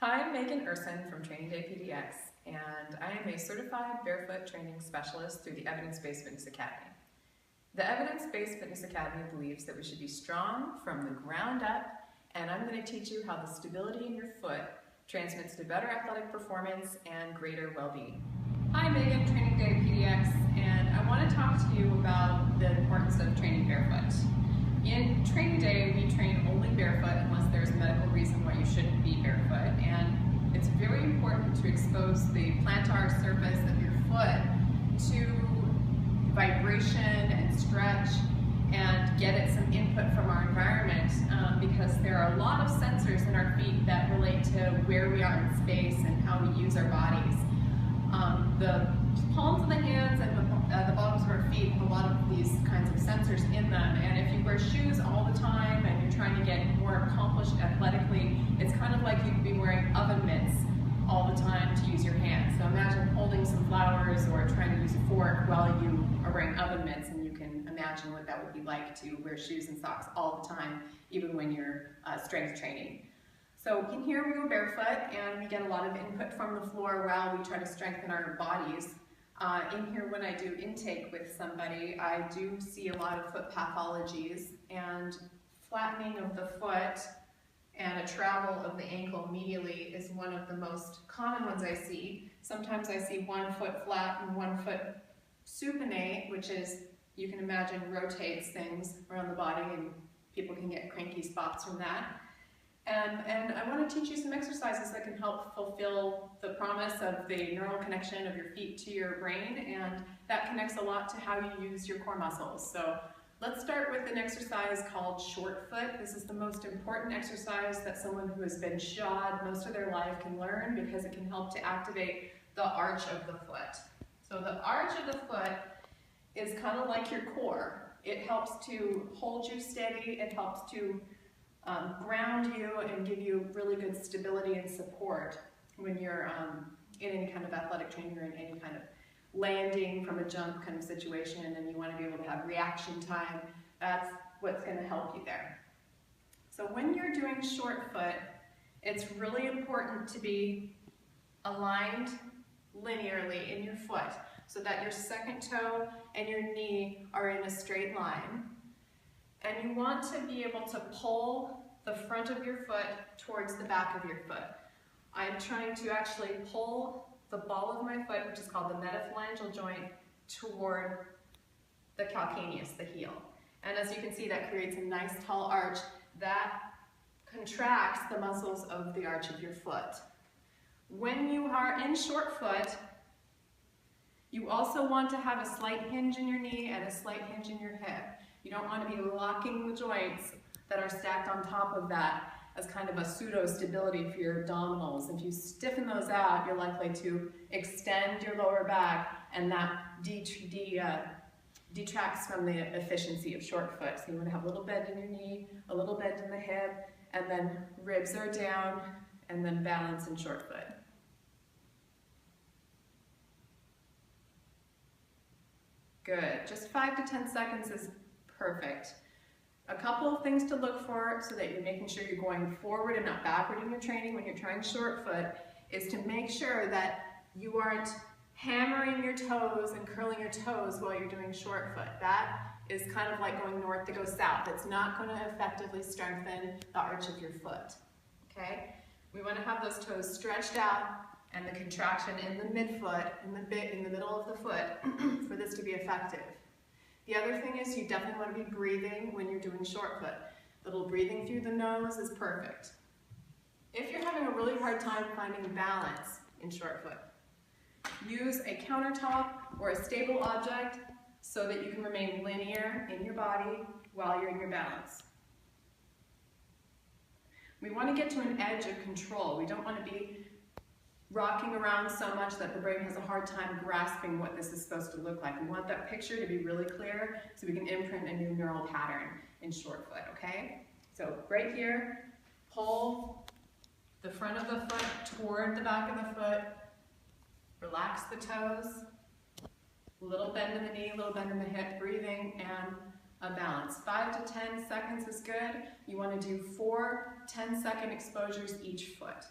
Hi, I'm Megan Urson from Training Day PDX, and I am a certified barefoot training specialist through the Evidence-Based Fitness Academy. The Evidence-Based Fitness Academy believes that we should be strong from the ground up, and I'm going to teach you how the stability in your foot transmits to better athletic performance and greater well-being. Hi, Megan, Training Day PDX, and I want to talk to you about the importance of training barefoot. In Training Day, we train only barefoot unless there's a medical reason why you shouldn't be barefoot, and it's very important to expose the plantar surface of your foot to vibration and stretch and get it some input from our environment because there are a lot of sensors in our feet that relate to where we are in space and how we use our bodies. The palms of the hands and the bottoms of our feet have a lot of these kinds of sensors in them, and if you wear shoes all the time and you're trying to get more accomplished athletically, it's kind of like you'd be wearing oven mitts all the time to use your hands. So imagine holding some flowers or trying to use a fork while you are wearing oven mitts, and you can imagine what that would be like to wear shoes and socks all the time, even when you're strength training. So in here we go barefoot, and we get a lot of input from the floor while we try to strengthen our bodies. In here, when I do intake with somebody, I do see a lot of foot pathologies, and flattening of the foot and a travel of the ankle medially is one of the most common ones I see. Sometimes I see one foot flat and one foot supinate, which is, you can imagine, rotates things around the body, and people can get cranky spots from that. And I want to teach you some exercises that can help fulfill the promise of the neural connection of your feet to your brain, and that connects a lot to how you use your core muscles. So let's start with an exercise called short foot. This is the most important exercise that someone who has been shod most of their life can learn because it can help to activate the arch of the foot. So the arch of the foot is kind of like your core. It helps to hold you steady, it helps to ground you and give you really good stability and support when you're in any kind of athletic training or in any kind of landing from a jump kind of situation, and you want to be able to have reaction time. That's what's going to help you there. So when you're doing short foot, it's really important to be aligned linearly in your foot so that your second toe and your knee are in a straight line. And you want to be able to pull the front of your foot towards the back of your foot. I'm trying to actually pull the ball of my foot, which is called the metaphalangeal joint, toward the calcaneus, the heel. And as you can see, that creates a nice tall arch that contracts the muscles of the arch of your foot. When you are in short foot, you also want to have a slight hinge in your knee and a slight hinge in your hip. You don't want to be locking the joints that are stacked on top of that as kind of a pseudo-stability for your abdominals. If you stiffen those out, you're likely to extend your lower back, and that detracts from the efficiency of short foot. So you want to have a little bend in your knee, a little bend in the hip, and then ribs are down, and then balance in short foot. Good. Just 5 to 10 seconds is perfect. A couple of things to look for so that you're making sure you're going forward and not backward in your training when you're trying short foot is to make sure that you aren't hammering your toes and curling your toes while you're doing short foot. That is kind of like going north to go south. It's not going to effectively strengthen the arch of your foot. Okay? We want to have those toes stretched out and the contraction in the midfoot, in the middle of the foot, for this to be effective. The other thing is you definitely want to be breathing when you're doing short foot. A little breathing through the nose is perfect. If you're having a really hard time finding balance in short foot, use a countertop or a stable object so that you can remain linear in your body while you're in your balance. We want to get to an edge of control. We don't want to be rocking around so much that the brain has a hard time grasping what this is supposed to look like. We want that picture to be really clear so we can imprint a new neural pattern in short foot, okay? So right here, pull the front of the foot toward the back of the foot, relax the toes, a little bend in the knee, a little bend in the hip, breathing, and a balance. 5 to 10 seconds is good. You want to do 4 10-second exposures each foot.